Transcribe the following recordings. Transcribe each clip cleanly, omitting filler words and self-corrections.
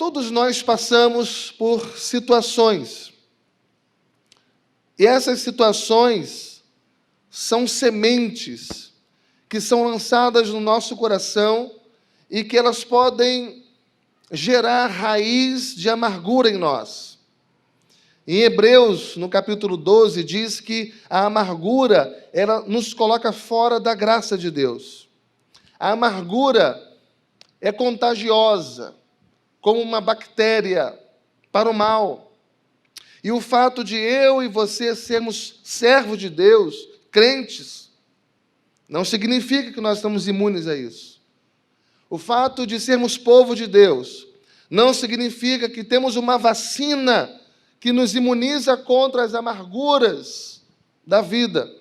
Todos nós passamos por situações. E essas situações são sementes que são lançadas no nosso coração e que elas podem gerar raiz de amargura em nós. Em Hebreus, no capítulo 12, diz que a amargura, ela nos coloca fora da graça de Deus. A amargura é contagiosa, como uma bactéria para o mal. E o fato de eu e você sermos servos de Deus, crentes, não significa que nós estamos imunes a isso. O fato de sermos povo de Deus não significa que temos uma vacina que nos imuniza contra as amarguras da vida.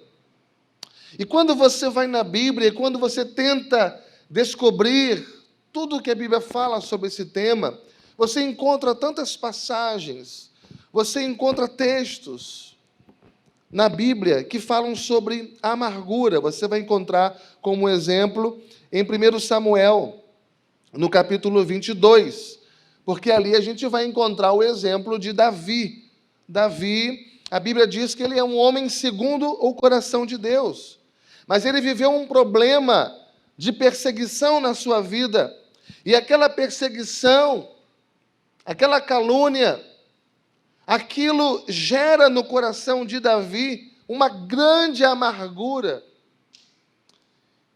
E quando você vai na Bíblia, e quando você tenta descobrir tudo o que a Bíblia fala sobre esse tema, você encontra tantas passagens, você encontra textos na Bíblia que falam sobre a amargura. Você vai encontrar como exemplo em 1 Samuel, no capítulo 22, porque ali a gente vai encontrar o exemplo de Davi. Davi, a Bíblia diz que ele é um homem segundo o coração de Deus, mas ele viveu um problema de perseguição na sua vida, e aquela perseguição, aquela calúnia, aquilo gera no coração de Davi uma grande amargura.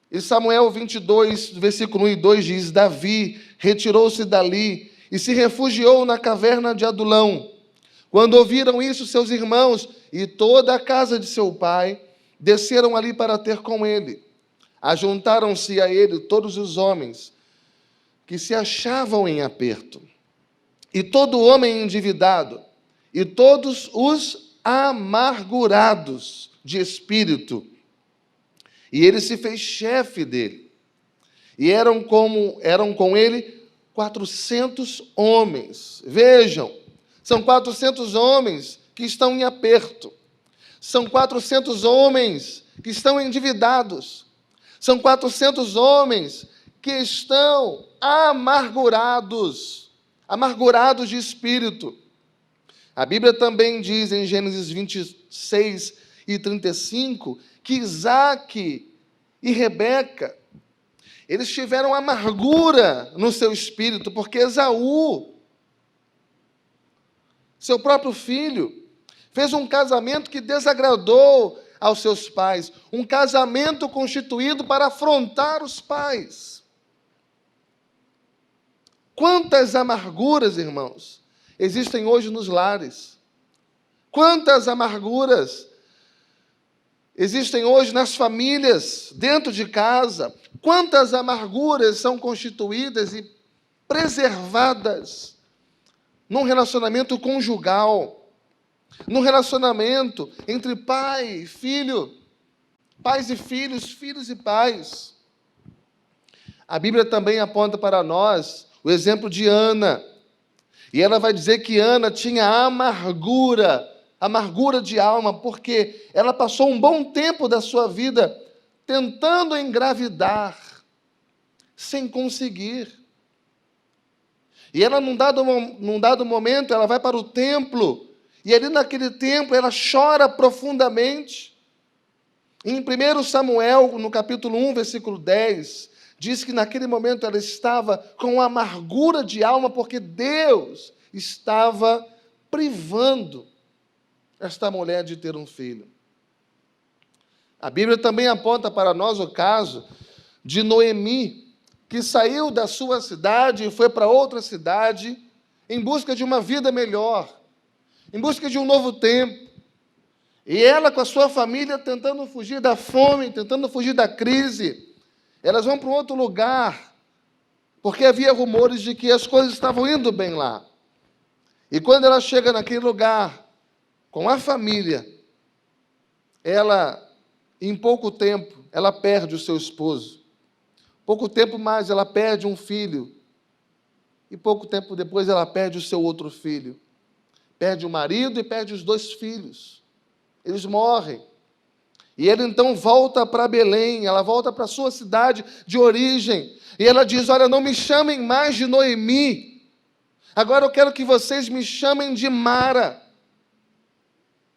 E Samuel 22, versículo 1 e 2 diz: Davi retirou-se dali e se refugiou na caverna de Adulão. Quando ouviram isso, seus irmãos e toda a casa de seu pai desceram ali para ter com ele. Ajuntaram-se a ele todos os homens que se achavam em aperto, e todo homem endividado, e todos os amargurados de espírito. E ele se fez chefe dele. E eram com ele 400 homens. Vejam, são 400 homens que estão em aperto. São 400 homens que estão endividados. São 400 homens que estão amargurados, amargurados de espírito. A Bíblia também diz em Gênesis 26 e 35 que Isaac e Rebeca, eles tiveram amargura no seu espírito, porque Esaú, seu próprio filho, fez um casamento que desagradou aos seus pais, um casamento constituído para afrontar os pais. Quantas amarguras, irmãos, existem hoje nos lares? Quantas amarguras existem hoje nas famílias, dentro de casa? Quantas amarguras são constituídas e preservadas num relacionamento conjugal, num relacionamento entre pai e filho, pais e filhos, filhos e pais. A Bíblia também aponta para nós o exemplo de Ana. E ela vai dizer que Ana tinha amargura de alma, porque ela passou um bom tempo da sua vida tentando engravidar, sem conseguir. E ela, num dado momento, ela vai para o templo, e ali naquele templo ela chora profundamente. Em 1 Samuel, no capítulo 1, versículo 10, diz que naquele momento ela estava com amargura de alma, porque Deus estava privando esta mulher de ter um filho. A Bíblia também aponta para nós o caso de Noemi, que saiu da sua cidade e foi para outra cidade em busca de uma vida melhor, em busca de um novo tempo. E ela com a sua família tentando fugir da fome, tentando fugir da crise. Elas vão para um outro lugar, porque havia rumores de que as coisas estavam indo bem lá. E quando ela chega naquele lugar, com a família, ela, em pouco tempo, ela perde o seu esposo. Pouco tempo mais, ela perde um filho. E pouco tempo depois, ela perde o seu outro filho. Perde o marido e perde os 2 filhos. Eles morrem. E ela então volta para Belém, ela volta para a sua cidade de origem. E ela diz: olha, não me chamem mais de Noemi. Agora eu quero que vocês me chamem de Mara.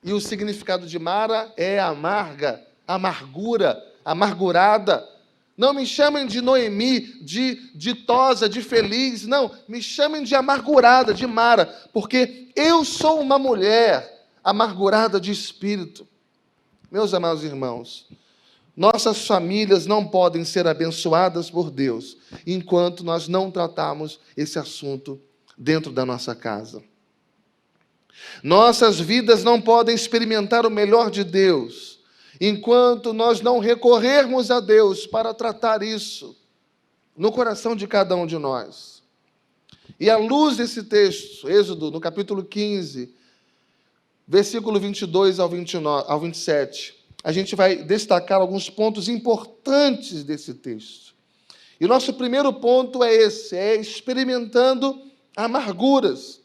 E o significado de Mara é amarga, amargura, amargurada. Não me chamem de Noemi, de ditosa, de feliz. Não, me chamem de amargurada, de Mara, porque eu sou uma mulher amargurada de espírito. Meus amados irmãos, nossas famílias não podem ser abençoadas por Deus enquanto nós não tratarmos esse assunto dentro da nossa casa. Nossas vidas não podem experimentar o melhor de Deus enquanto nós não recorrermos a Deus para tratar isso no coração de cada um de nós. E à luz desse texto, Êxodo, no capítulo 15, versículo 22 ao 27, a gente vai destacar alguns pontos importantes desse texto. E o nosso primeiro ponto é esse, é experimentando amarguras.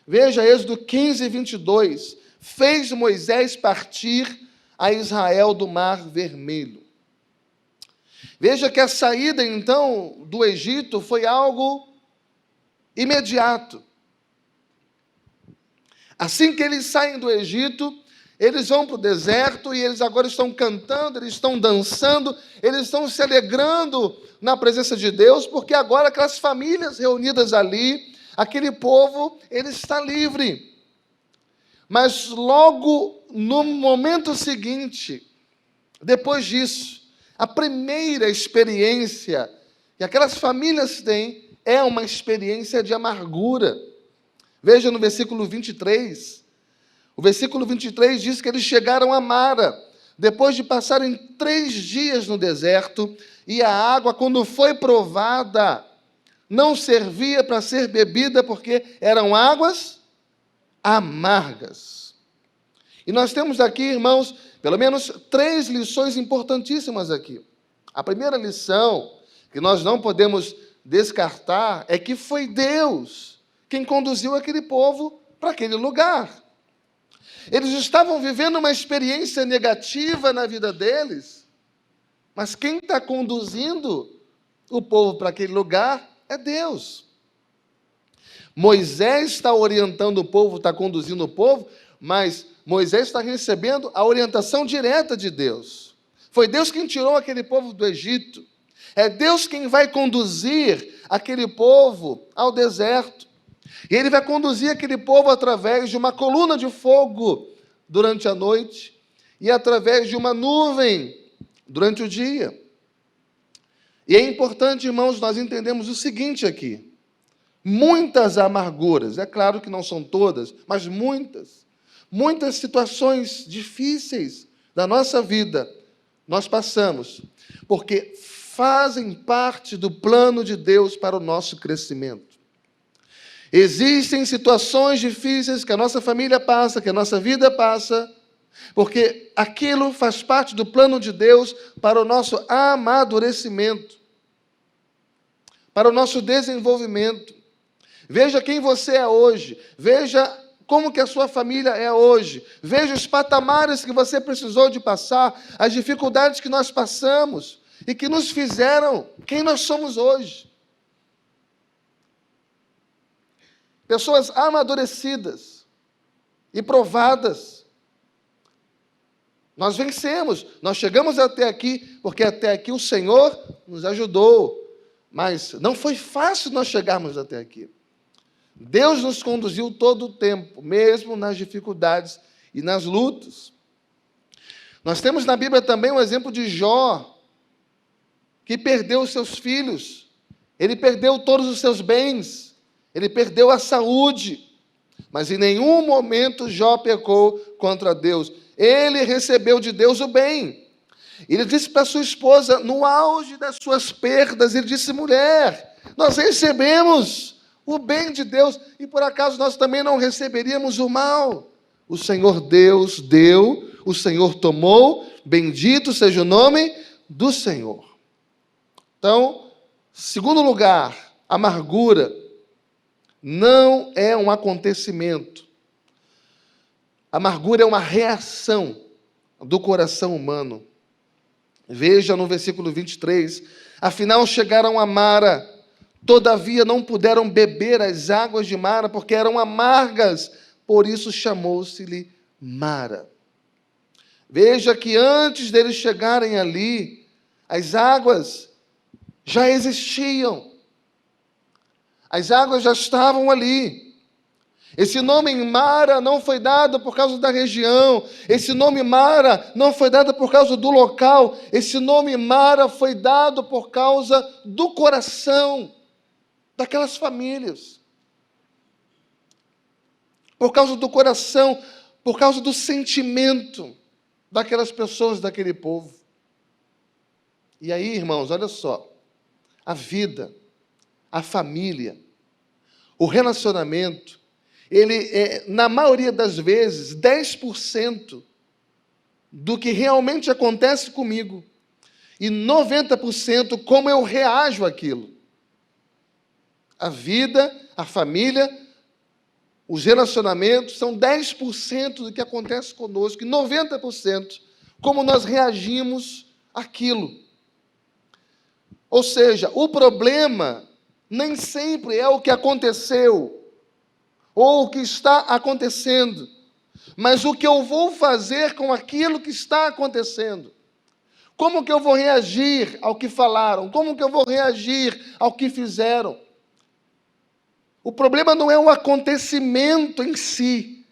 Veja, Êxodo 15, 22. Fez Moisés partir a Israel do Mar Vermelho. Veja que a saída, então, do Egito foi algo imediato. Assim que eles saem do Egito, eles vão para o deserto e eles agora estão cantando, eles estão dançando, eles estão se alegrando na presença de Deus, porque agora aquelas famílias reunidas ali, aquele povo, ele está livre. Mas logo no momento seguinte, depois disso, a primeira experiência que aquelas famílias têm é uma experiência de amargura. Veja no versículo 23. O versículo 23 diz que eles chegaram a Mara, depois de passarem 3 dias no deserto, e a água, quando foi provada, não servia para ser bebida, porque eram águas amargas. E nós temos aqui, irmãos, pelo menos 3 lições importantíssimas aqui. A primeira lição, que nós não podemos descartar, é que foi Deus quem conduziu aquele povo para aquele lugar. Eles estavam vivendo uma experiência negativa na vida deles, mas quem está conduzindo o povo para aquele lugar é Deus. Moisés está orientando o povo, está conduzindo o povo, mas Moisés está recebendo a orientação direta de Deus. Foi Deus quem tirou aquele povo do Egito. É Deus quem vai conduzir aquele povo ao deserto. E ele vai conduzir aquele povo através de uma coluna de fogo durante a noite e através de uma nuvem durante o dia. E é importante, irmãos, nós entendemos o seguinte aqui. Muitas amarguras, é claro que não são todas, mas muitas situações difíceis da nossa vida nós passamos, porque fazem parte do plano de Deus para o nosso crescimento. Existem situações difíceis que a nossa família passa, que a nossa vida passa, porque aquilo faz parte do plano de Deus para o nosso amadurecimento, para o nosso desenvolvimento. Veja quem você é hoje, veja como que a sua família é hoje, veja os patamares que você precisou de passar, as dificuldades que nós passamos e que nos fizeram quem nós somos hoje. Pessoas amadurecidas e provadas. Nós vencemos, nós chegamos até aqui, porque até aqui o Senhor nos ajudou. Mas não foi fácil nós chegarmos até aqui. Deus nos conduziu todo o tempo, mesmo nas dificuldades e nas lutas. Nós temos na Bíblia também o exemplo de Jó, que perdeu os seus filhos, ele perdeu todos os seus bens, ele perdeu a saúde, mas em nenhum momento Jó pecou contra Deus. Ele recebeu de Deus o bem. Ele disse para sua esposa, no auge das suas perdas, ele disse, mulher, nós recebemos o bem de Deus, e por acaso nós também não receberíamos o mal? O Senhor Deus deu, o Senhor tomou, bendito seja o nome do Senhor. Então, segundo lugar, amargura não é um acontecimento. Amargura é uma reação do coração humano. Veja no versículo 23, afinal chegaram a Mara, Todavia não puderam beber as águas de Mara, porque eram amargas, por isso chamou-se-lhe Mara. Veja que antes deles chegarem ali, as águas já existiam. As águas já estavam ali. Esse nome Mara não foi dado por causa da região. Esse nome Mara não foi dado por causa do local. Esse nome Mara foi dado por causa do coração daquelas famílias. Por causa do coração, por causa do sentimento daquelas pessoas, daquele povo. E aí, irmãos, olha só. A vida, a família, o relacionamento, ele é, na maioria das vezes, 10% do que realmente acontece comigo e 90% como eu reajo àquilo. A vida, a família, os relacionamentos são 10% do que acontece conosco e 90% como nós reagimos àquilo. Ou seja, o problema nem sempre é o que aconteceu ou o que está acontecendo, mas o que eu vou fazer com aquilo que está acontecendo. Como que eu vou reagir ao que falaram? Como que eu vou reagir ao que fizeram? O problema não é o acontecimento em si,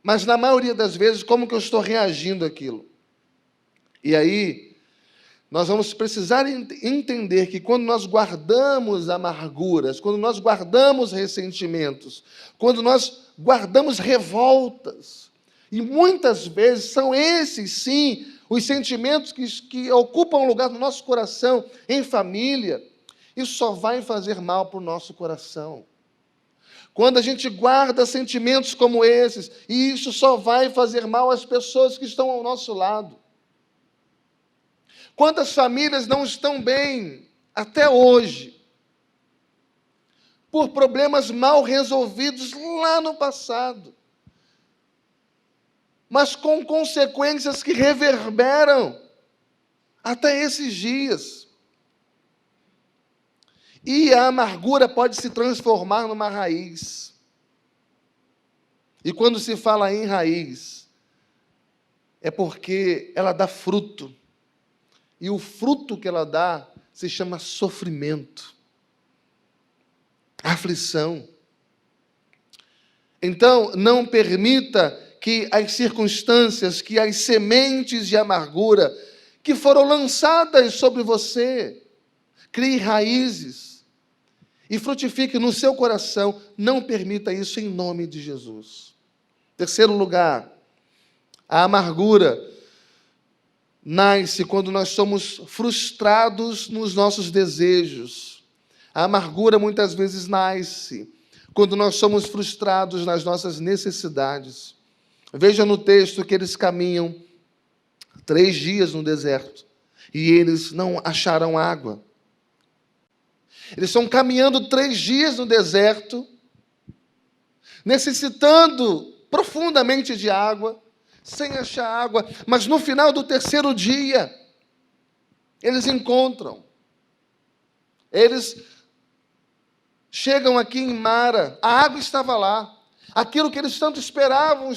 mas na maioria das vezes, como que eu estou reagindo àquilo. E aí, nós vamos precisar entender que quando nós guardamos amarguras, quando nós guardamos ressentimentos, quando nós guardamos revoltas, e muitas vezes são esses, sim, os sentimentos que ocupam lugar no nosso coração, em família, isso só vai fazer mal para o nosso coração. Quando a gente guarda sentimentos como esses, e isso só vai fazer mal às pessoas que estão ao nosso lado. Quantas famílias não estão bem até hoje, por problemas mal resolvidos lá no passado, mas com consequências que reverberam até esses dias. E a amargura pode se transformar numa raiz. E quando se fala em raiz, é porque ela dá fruto. E o fruto que ela dá se chama sofrimento, aflição. Então, não permita que as circunstâncias, que as sementes de amargura que foram lançadas sobre você, crie raízes e frutifique no seu coração. Não permita isso em nome de Jesus. Terceiro lugar, a amargura nasce quando nós somos frustrados nos nossos desejos. A amargura muitas vezes nasce quando nós somos frustrados nas nossas necessidades. Veja no texto que eles caminham 3 dias no deserto e eles não acharam água. Eles estão caminhando 3 dias no deserto, necessitando profundamente de água, sem achar água, mas no final do 3º dia, eles encontram. Eles chegam aqui em Mara, a água estava lá, aquilo que eles tanto esperavam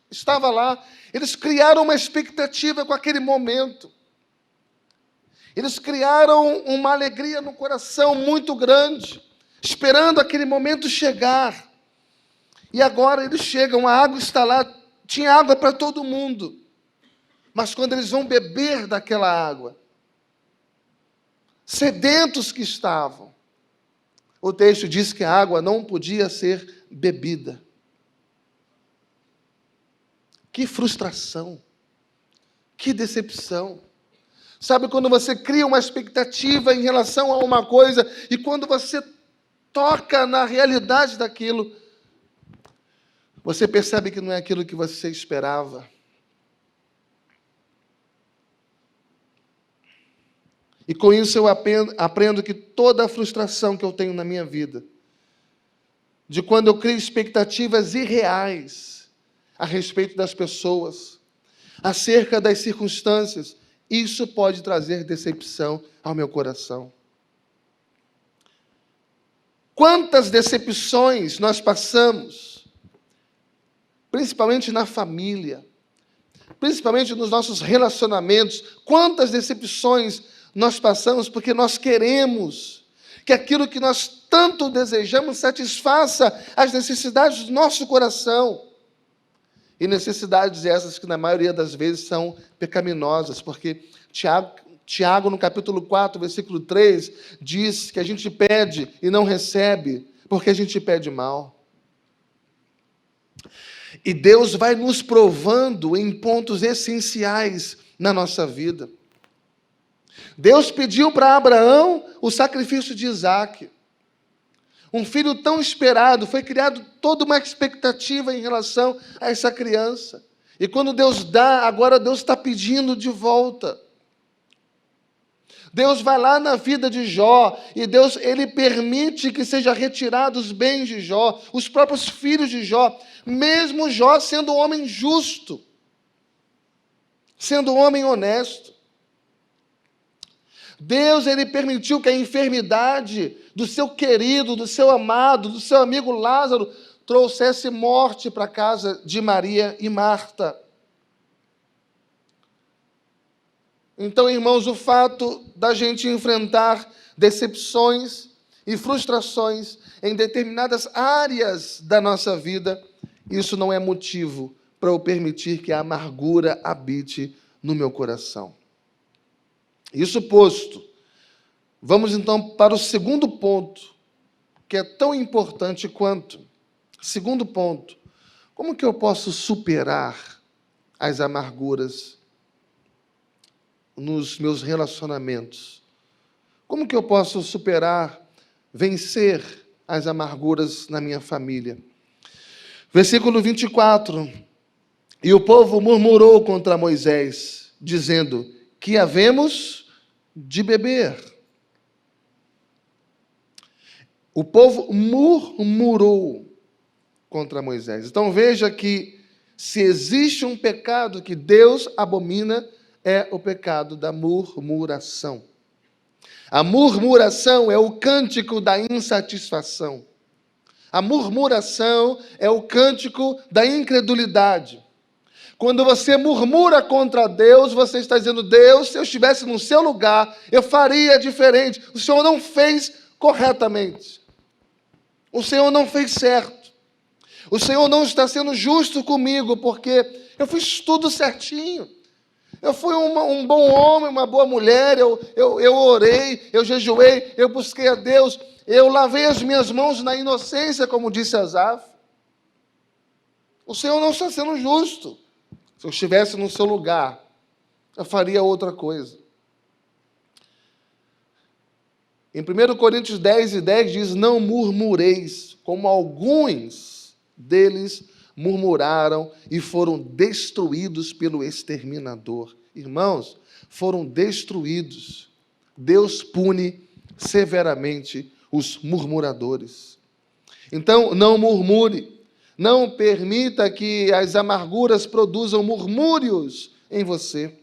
estava lá. Eles criaram uma expectativa com aquele momento. Eles criaram uma alegria no coração muito grande, esperando aquele momento chegar. E agora eles chegam, a água está lá, tinha água para todo mundo. Mas quando eles vão beber daquela água, sedentos que estavam, o texto diz que a água não podia ser bebida. Que frustração, que decepção. Sabe quando você cria uma expectativa em relação a uma coisa e quando você toca na realidade daquilo, você percebe que não é aquilo que você esperava. E com isso eu aprendo que toda a frustração que eu tenho na minha vida, de quando eu crio expectativas irreais a respeito das pessoas, acerca das circunstâncias, isso pode trazer decepção ao meu coração. Quantas decepções nós passamos, principalmente na família, principalmente nos nossos relacionamentos, quantas decepções nós passamos porque nós queremos que aquilo que nós tanto desejamos satisfaça as necessidades do nosso coração. E necessidades essas que, na maioria das vezes, são pecaminosas, porque Tiago, no capítulo 4, versículo 3, diz que a gente pede e não recebe, porque a gente pede mal. E Deus vai nos provando em pontos essenciais na nossa vida. Deus pediu para Abraão o sacrifício de Isaque. Um filho tão esperado, foi criado toda uma expectativa em relação a essa criança. E quando Deus dá, agora Deus está pedindo de volta. Deus vai lá na vida de Jó, e Deus, ele permite que seja retirado os bens de Jó, os próprios filhos de Jó, mesmo Jó sendo um homem justo, sendo um homem honesto. Deus, ele permitiu que a enfermidade do seu querido, do seu amado, do seu amigo Lázaro, trouxesse morte para a casa de Maria e Marta. Então, irmãos, o fato da gente enfrentar decepções e frustrações em determinadas áreas da nossa vida, isso não é motivo para eu permitir que a amargura habite no meu coração. Isso posto, vamos então para o segundo ponto, que é tão importante quanto. Segundo ponto, como que eu posso superar as amarguras nos meus relacionamentos? Como que eu posso superar, vencer as amarguras na minha família? Versículo 24. E o povo murmurou contra Moisés, dizendo: que havemos de beber. O povo murmurou contra Moisés. Então veja que se existe um pecado que Deus abomina, é o pecado da murmuração. A murmuração é o cântico da insatisfação. A murmuração é o cântico da incredulidade. Quando você murmura contra Deus, você está dizendo: Deus, se eu estivesse no seu lugar, eu faria diferente. O Senhor não fez corretamente. O Senhor não fez certo. O Senhor não está sendo justo comigo, porque eu fiz tudo certinho. Eu fui um bom homem, uma boa mulher, eu orei, eu jejuei, eu busquei a Deus, eu lavei as minhas mãos na inocência, como disse Asaf. O Senhor não está sendo justo. Se eu estivesse no seu lugar, eu faria outra coisa. Em 1 Coríntios 10:10 diz: não murmureis, como alguns deles murmuraram e foram destruídos pelo exterminador. Irmãos, foram destruídos. Deus pune severamente os murmuradores. Então, não murmure. Não permita que as amarguras produzam murmúrios em você.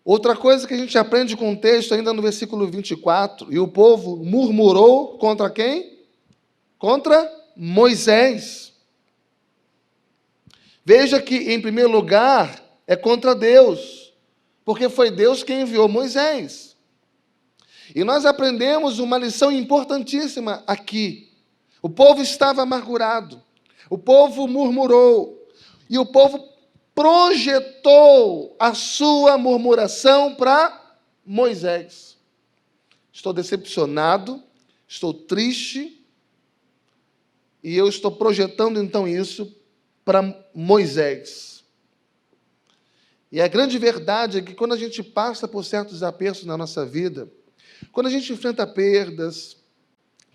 Outra coisa que a gente aprende com o texto, ainda no versículo 24, e o povo murmurou contra quem? Contra Moisés. Veja que, em primeiro lugar, é contra Deus, porque foi Deus quem enviou Moisés. E nós aprendemos uma lição importantíssima aqui. O povo estava amargurado, o povo murmurou, e o povo projetou a sua murmuração para Moisés. Estou decepcionado, estou triste, e eu estou projetando então isso para Moisés. E a grande verdade é que quando a gente passa por certos apertos na nossa vida, quando a gente enfrenta perdas,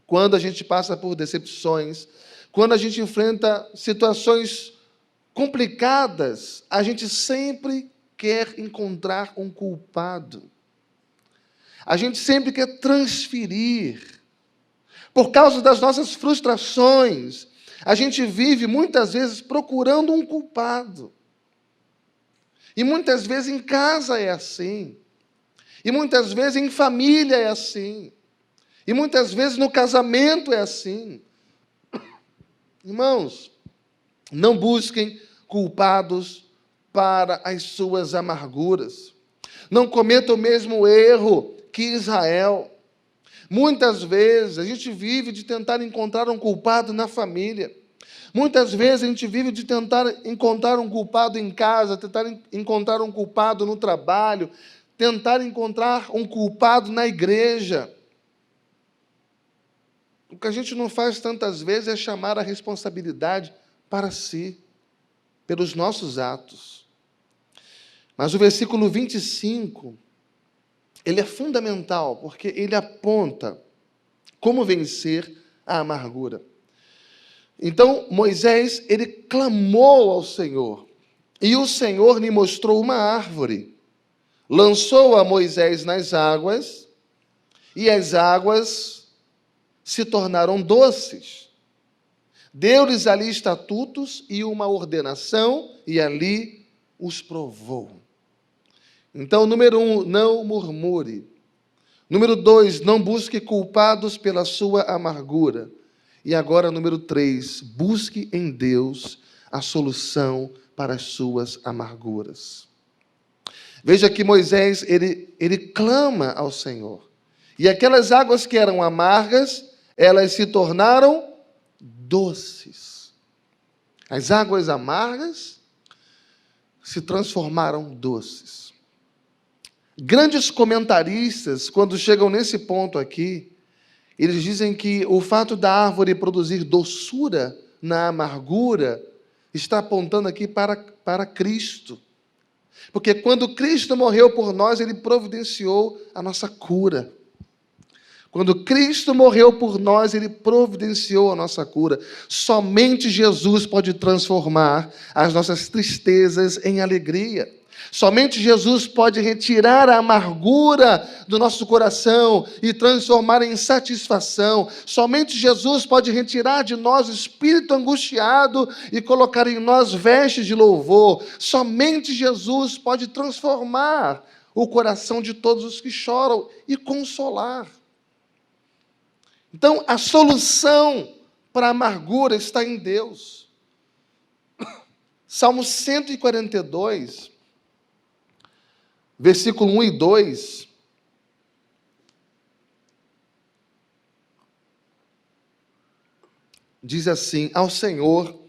quando a gente passa por decepções, quando a gente enfrenta situações complicadas, a gente sempre quer encontrar um culpado. A gente sempre quer transferir. Por causa das nossas frustrações, a gente vive muitas vezes procurando um culpado. E muitas vezes em casa é assim. E muitas vezes em família é assim. E muitas vezes no casamento é assim. Irmãos, não busquem culpados para as suas amarguras. Não cometa o mesmo erro que Israel. Muitas vezes a gente vive de tentar encontrar um culpado na família. Muitas vezes a gente vive de tentar encontrar um culpado em casa, tentar encontrar um culpado no trabalho, tentar encontrar um culpado na igreja. O que a gente não faz tantas vezes é chamar a responsabilidade para si, pelos nossos atos. Mas o versículo 25, ele é fundamental, porque ele aponta como vencer a amargura. Então, Moisés, ele clamou ao Senhor, e o Senhor lhe mostrou uma árvore. Lançou a Moisés nas águas, e as águas se tornaram doces. Deu-lhes ali estatutos e uma ordenação, e ali os provou. Então, número 1, não murmure. Número 2, não busque culpados pela sua amargura. E agora, número 3, busque em Deus a solução para as suas amarguras. Veja que Moisés, ele clama ao Senhor. E aquelas águas que eram amargas, elas se tornaram doces. As águas amargas se transformaram doces. Grandes comentaristas, quando chegam nesse ponto aqui, eles dizem que o fato da árvore produzir doçura na amargura está apontando aqui para Cristo. Porque quando Cristo morreu por nós, ele providenciou a nossa cura. Quando Cristo morreu por nós, ele providenciou a nossa cura. Somente Jesus pode transformar as nossas tristezas em alegria. Somente Jesus pode retirar a amargura do nosso coração e transformar em satisfação. Somente Jesus pode retirar de nós o espírito angustiado e colocar em nós vestes de louvor. Somente Jesus pode transformar o coração de todos os que choram e consolar. Então, a solução para a amargura está em Deus. Salmo 142, versículo 1 e 2, diz assim: ao Senhor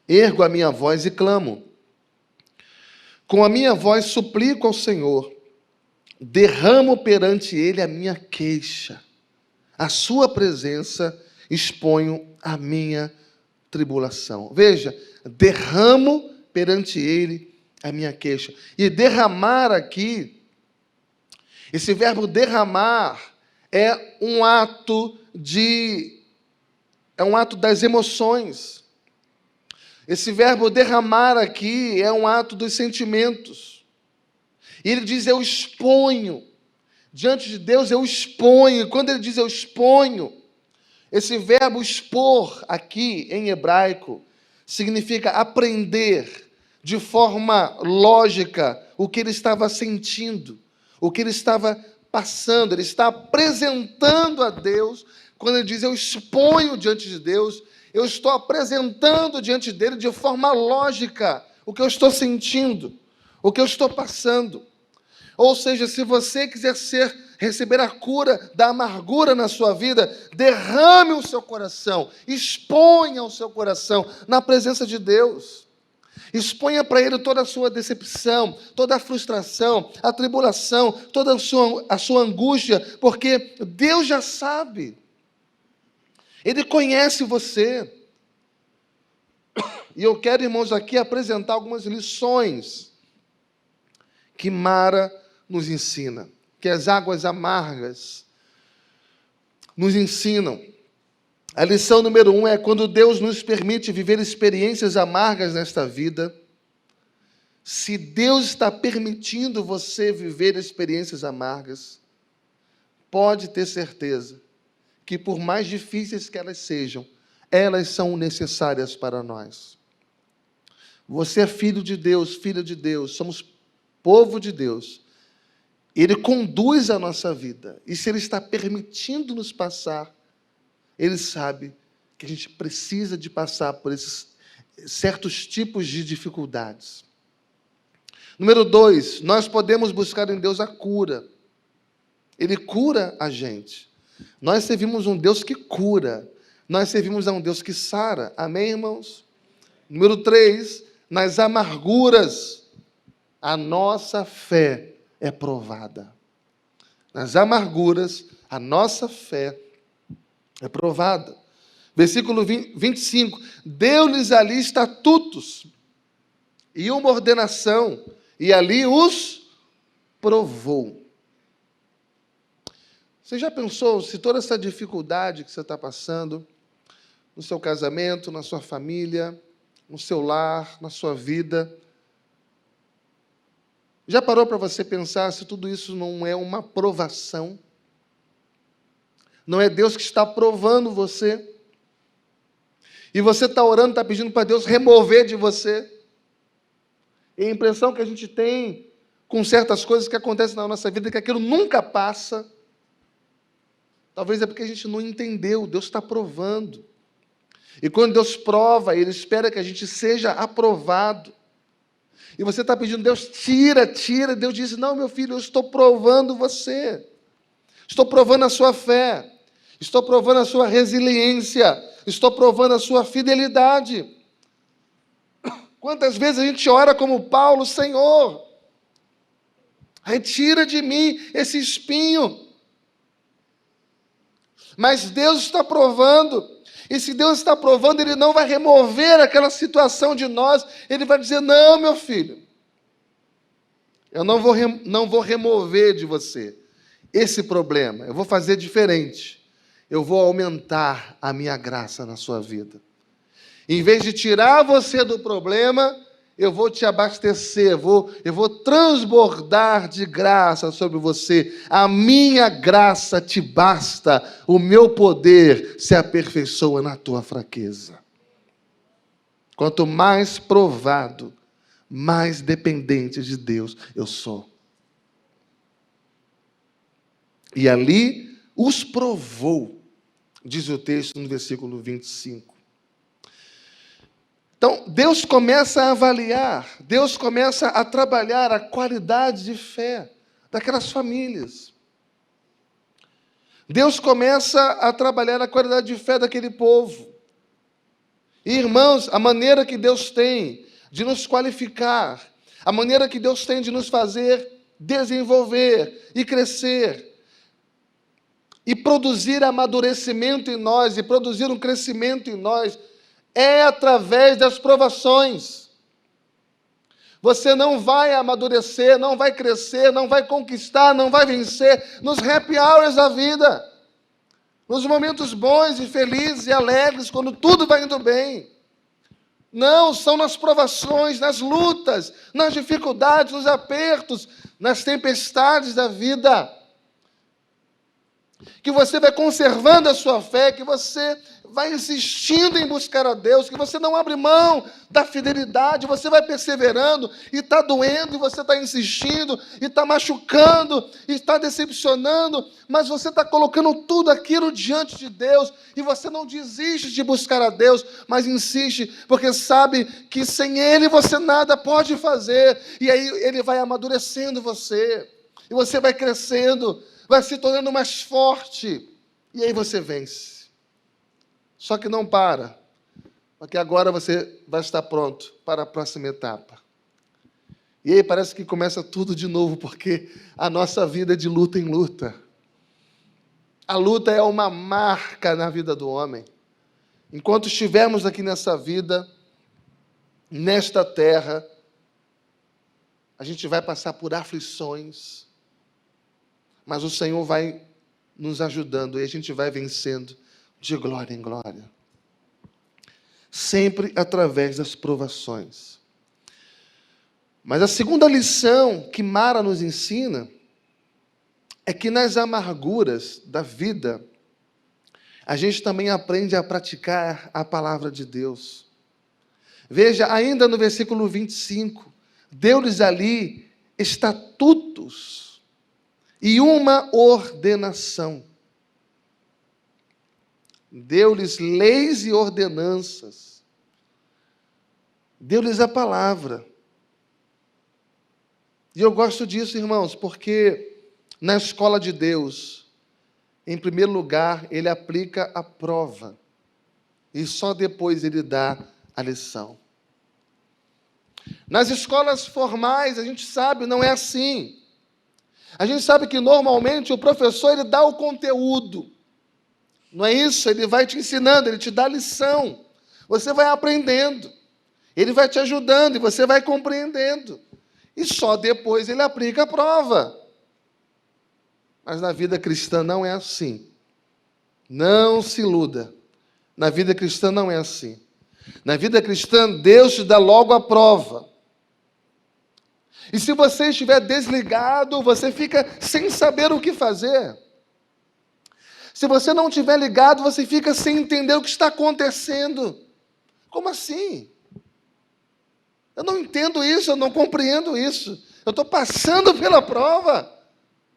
ergo a minha voz e clamo. Com a minha voz suplico ao Senhor, derramo perante Ele a minha queixa. À sua presença exponho a minha tribulação. Veja, derramo perante Ele a minha queixa. E derramar aqui, esse verbo derramar é um ato das emoções. Esse verbo derramar aqui é um ato dos sentimentos. E ele diz: eu exponho. Diante de Deus eu exponho. Quando ele diz eu exponho, esse verbo expor aqui em hebraico significa aprender de forma lógica o que ele estava sentindo, o que ele estava passando. Ele está apresentando a Deus. Quando ele diz eu exponho diante de Deus, eu estou apresentando diante dele de forma lógica o que eu estou sentindo, o que eu estou passando. Ou seja, se você quiser receber a cura da amargura na sua vida, derrame o seu coração, exponha o seu coração na presença de Deus. Exponha para Ele toda a sua decepção, toda a frustração, a tribulação, toda a sua angústia, porque Deus já sabe. Ele conhece você. E eu quero, irmãos, aqui apresentar algumas lições que Mara nos ensina, que as águas amargas nos ensinam. A lição número 1 é: quando Deus nos permite viver experiências amargas nesta vida, se Deus está permitindo você viver experiências amargas, pode ter certeza que, por mais difíceis que elas sejam, elas são necessárias para nós. Você é filho de Deus, filha de Deus, somos povo de Deus. Ele conduz a nossa vida. E se Ele está permitindo nos passar, Ele sabe que a gente precisa de passar por esses certos tipos de dificuldades. Número 2, nós podemos buscar em Deus a cura. Ele cura a gente. Nós servimos um Deus que cura. Nós servimos a um Deus que sara. Amém, irmãos? Número 3, nas amarguras, a nossa fé é provada. Nas amarguras, a nossa fé é provada. Versículo 25. Deu-lhes ali estatutos e uma ordenação, e ali os provou. Você já pensou se toda essa dificuldade que você está passando, no seu casamento, na sua família, no seu lar, na sua vida, já parou para você pensar se tudo isso não é uma provação? Não é Deus que está provando você? E você está orando, está pedindo para Deus remover de você? E a impressão que a gente tem com certas coisas que acontecem na nossa vida é que aquilo nunca passa. Talvez é porque a gente não entendeu, Deus está provando. E quando Deus prova, Ele espera que a gente seja aprovado. E você está pedindo, Deus, tira. Deus diz, não, meu filho, eu estou provando você. Estou provando a sua fé. Estou provando a sua resiliência. Estou provando a sua fidelidade. Quantas vezes a gente ora como Paulo, Senhor, retira de mim esse espinho. Mas Deus está provando. E se Deus está provando, Ele não vai remover aquela situação de nós. Ele vai dizer, não, meu filho, eu não vou remover de você esse problema. Eu vou fazer diferente. Eu vou aumentar a minha graça na sua vida. Em vez de tirar você do problema, eu vou te abastecer, eu vou transbordar de graça sobre você. A minha graça te basta, o meu poder se aperfeiçoa na tua fraqueza. Quanto mais provado, mais dependente de Deus eu sou. E ali os provou, diz o texto no versículo 25. Então, Deus começa a avaliar, Deus começa a trabalhar a qualidade de fé daquelas famílias. Deus começa a trabalhar a qualidade de fé daquele povo. E, irmãos, a maneira que Deus tem de nos qualificar, a maneira que Deus tem de nos fazer desenvolver e crescer, e produzir amadurecimento em nós, e produzir um crescimento em nós, é através das provações. Você não vai amadurecer, não vai crescer, não vai conquistar, não vai vencer nos happy hours da vida, nos momentos bons e felizes e alegres, quando tudo vai indo bem. Não, são nas provações, nas lutas, nas dificuldades, nos apertos, nas tempestades da vida, que você vai conservando a sua fé, que você vai insistindo em buscar a Deus, que você não abre mão da fidelidade, você vai perseverando, e está doendo, e você está insistindo, e está machucando, e está decepcionando, mas você está colocando tudo aquilo diante de Deus, e você não desiste de buscar a Deus, mas insiste, porque sabe que sem Ele você nada pode fazer, e aí Ele vai amadurecendo você, e você vai crescendo, vai se tornando mais forte, e aí você vence. Só que não para, porque agora você vai estar pronto para a próxima etapa. E aí parece que começa tudo de novo, porque a nossa vida é de luta em luta. A luta é uma marca na vida do homem. Enquanto estivermos aqui nessa vida, nesta terra, a gente vai passar por aflições, mas o Senhor vai nos ajudando e a gente vai vencendo de glória em glória. Sempre através das provações. Mas a segunda lição que Mara nos ensina é que nas amarguras da vida, a gente também aprende a praticar a palavra de Deus. Veja, ainda no versículo 25, deu-lhes ali estatutos e uma ordenação. Deu-lhes leis e ordenanças. Deu-lhes a palavra. E eu gosto disso, irmãos, porque na escola de Deus, em primeiro lugar, Ele aplica a prova. E só depois Ele dá a lição. Nas escolas formais, a gente sabe, não é assim. A gente sabe que normalmente o professor ele dá o conteúdo. Não é isso? Ele vai te ensinando, ele te dá a lição. Você vai aprendendo. Ele vai te ajudando e você vai compreendendo. E só depois ele aplica a prova. Mas na vida cristã não é assim. Não se iluda. Na vida cristã não é assim. Na vida cristã, Deus te dá logo a prova. E se você estiver desligado, você fica sem saber o que fazer. Se você não estiver ligado, você fica sem entender o que está acontecendo. Como assim? Eu não entendo isso, eu não compreendo isso. Eu estou passando pela prova.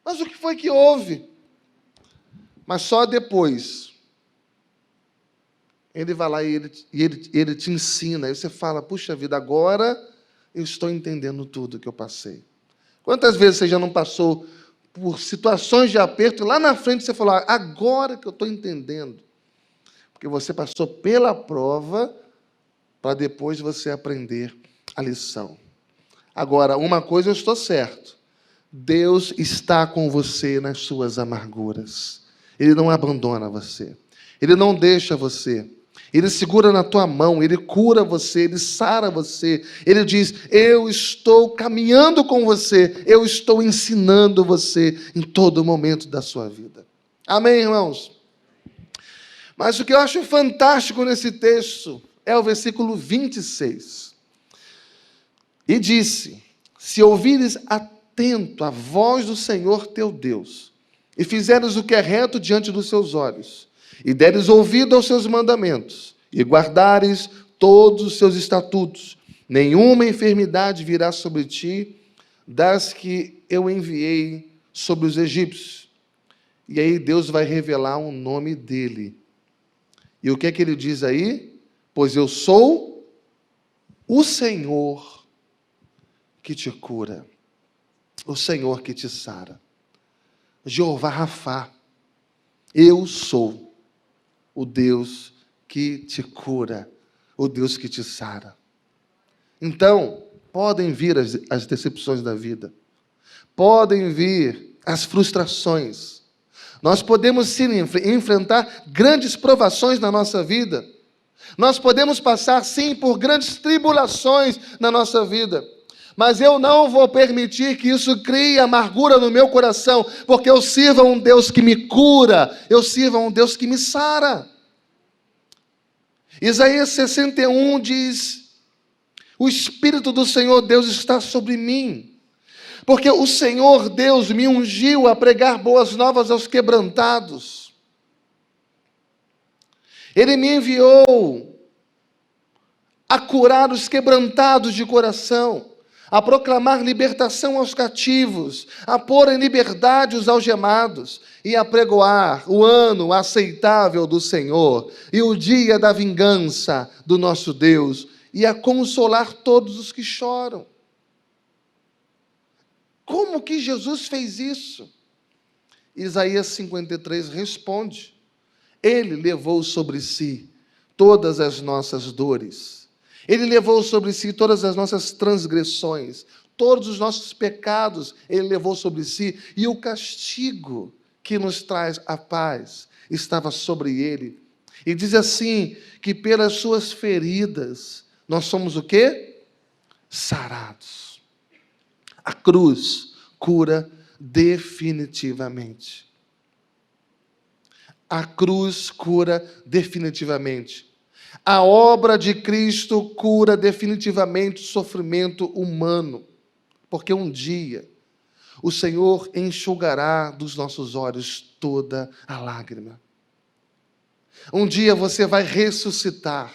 Mas o que foi que houve? Mas só depois, ele vai lá e ele te ensina. Aí você fala, puxa vida, agora eu estou entendendo tudo que eu passei. Quantas vezes você já não passou por situações de aperto, e lá na frente você falou, agora que eu estou entendendo. Porque você passou pela prova para depois você aprender a lição. Agora, uma coisa eu estou certo. Deus está com você nas suas amarguras. Ele não abandona você. Ele não deixa você. Ele segura na tua mão, Ele cura você, Ele sara você. Ele diz, eu estou caminhando com você, eu estou ensinando você em todo momento da sua vida. Amém, irmãos? Mas o que eu acho fantástico nesse texto é o versículo 26. E disse, se ouvires atento a voz do Senhor teu Deus, e fizeres o que é reto diante dos seus olhos, e deres ouvido aos seus mandamentos, e guardares todos os seus estatutos, nenhuma enfermidade virá sobre ti, das que eu enviei sobre os egípcios. E aí Deus vai revelar o nome dele. E o que é que ele diz aí? Pois eu sou o Senhor que te cura, o Senhor que te sara. Jeová Rafá, eu sou o Deus que te cura, o Deus que te sara. Então, podem vir as decepções da vida, podem vir as frustrações. Nós podemos sim enfrentar grandes provações na nossa vida. Nós podemos passar sim por grandes tribulações na nossa vida. Mas eu não vou permitir que isso crie amargura no meu coração, porque eu sirvo a um Deus que me cura, eu sirvo a um Deus que me sara. Isaías 61 diz, o Espírito do Senhor Deus está sobre mim, porque o Senhor Deus me ungiu a pregar boas novas aos quebrantados. Ele me enviou a curar os quebrantados de coração, a proclamar libertação aos cativos, a pôr em liberdade os algemados, e a pregoar o ano aceitável do Senhor, e o dia da vingança do nosso Deus, e a consolar todos os que choram. Como que Jesus fez isso? Isaías 53 responde, Ele levou sobre si todas as nossas dores, Ele levou sobre si todas as nossas transgressões, todos os nossos pecados Ele levou sobre si, e o castigo que nos traz a paz estava sobre Ele. E diz assim, que pelas suas feridas nós somos o quê? Sarados. A cruz cura definitivamente. A cruz cura definitivamente. A obra de Cristo cura definitivamente o sofrimento humano, porque um dia o Senhor enxugará dos nossos olhos toda a lágrima. Um dia você vai ressuscitar.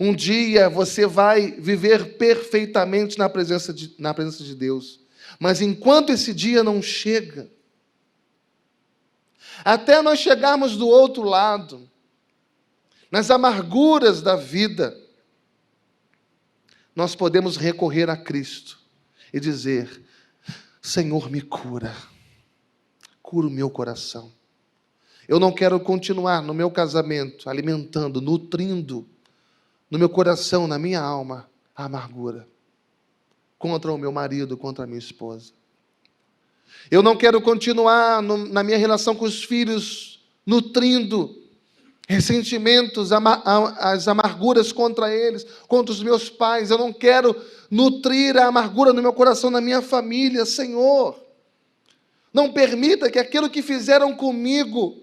Um dia você vai viver perfeitamente na presença de Deus. Mas enquanto esse dia não chega, Até nós chegarmos do outro lado, nas amarguras da vida, nós podemos recorrer a Cristo e dizer: Senhor, me cura o meu coração. Eu não quero continuar no meu casamento alimentando, nutrindo no meu coração, na minha alma, a amargura contra o meu marido, contra a minha esposa. Eu não quero continuar na minha relação com os filhos, nutrindo ressentimentos, as amarguras contra eles, contra os meus pais. Eu não quero nutrir a amargura no meu coração, na minha família. Senhor, não permita que aquilo que fizeram comigo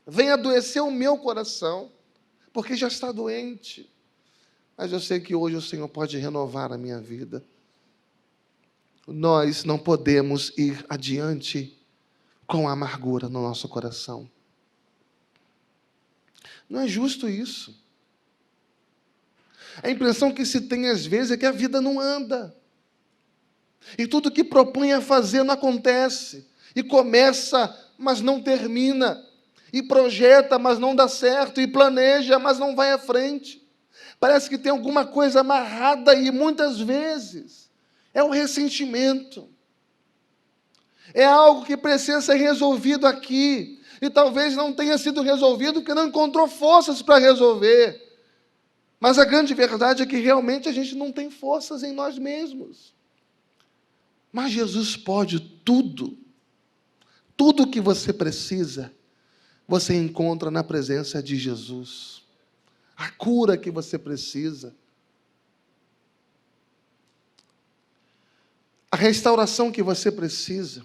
venha adoecer o meu coração, porque já está doente. Mas eu sei que hoje o Senhor pode renovar a minha vida. Nós não podemos ir adiante com a amargura no nosso coração. Não é justo isso. A impressão que se tem às vezes é que a vida não anda. E tudo que propõe a fazer não acontece. E começa, mas não termina. E projeta, mas não dá certo. E planeja, mas não vai à frente. Parece que tem alguma coisa amarrada aí, muitas vezes. É o ressentimento. É algo que precisa ser resolvido aqui. E talvez não tenha sido resolvido porque não encontrou forças para resolver. Mas a grande verdade é que realmente a gente não tem forças em nós mesmos. Mas Jesus pode tudo. Tudo que você precisa, você encontra na presença de Jesus. A cura que você precisa. A restauração que você precisa.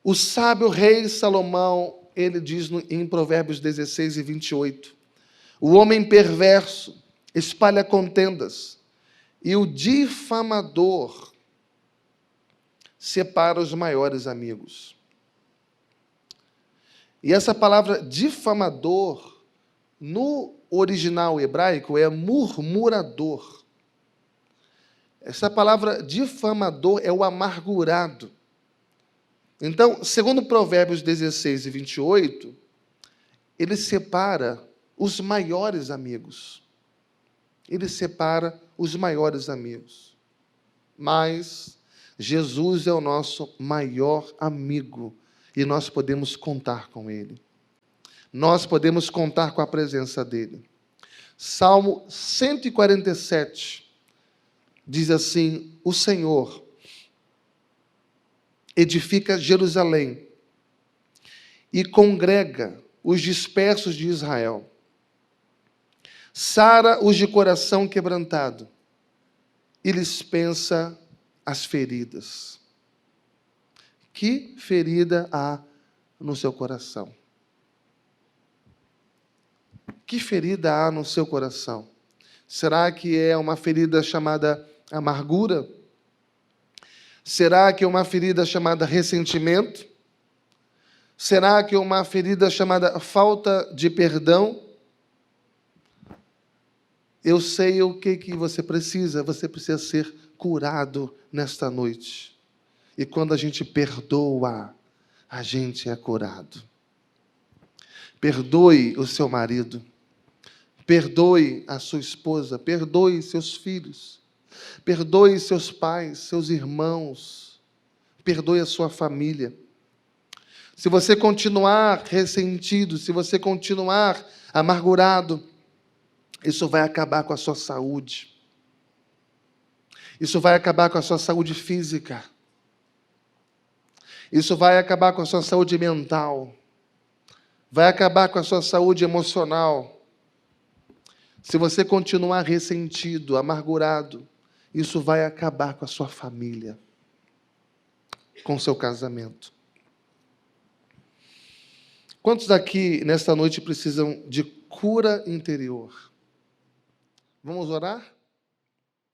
O sábio rei Salomão, ele diz em Provérbios 16 e 28, o homem perverso espalha contendas, e o difamador separa os maiores amigos. E essa palavra difamador, no original hebraico, é murmurador. Essa palavra difamador é o amargurado. Então, segundo Provérbios 16 e 28, ele separa os maiores amigos. Ele separa os maiores amigos. Mas Jesus é o nosso maior amigo e nós podemos contar com Ele. Nós podemos contar com a presença dEle. Salmo 147 diz assim: o Senhor edifica Jerusalém e congrega os dispersos de Israel. Sara os de coração quebrantado e lhes pensa as feridas. Que ferida há no seu coração? Que ferida há no seu coração? Será que é uma ferida chamada amargura? Será que é uma ferida chamada ressentimento? Será que é uma ferida chamada falta de perdão? Eu sei o que você precisa ser curado nesta noite. E quando a gente perdoa, a gente é curado. Perdoe o seu marido, perdoe a sua esposa, perdoe seus filhos, perdoe seus pais, seus irmãos, perdoe a sua família. Se você continuar ressentido, se você continuar amargurado, isso vai acabar com a sua saúde. Isso vai acabar com a sua saúde física. Isso vai acabar com a sua saúde mental. Vai acabar com a sua saúde emocional. Se você continuar ressentido, amargurado, isso vai acabar com a sua família, com o seu casamento. Quantos daqui, nesta noite, precisam de cura interior? Vamos orar?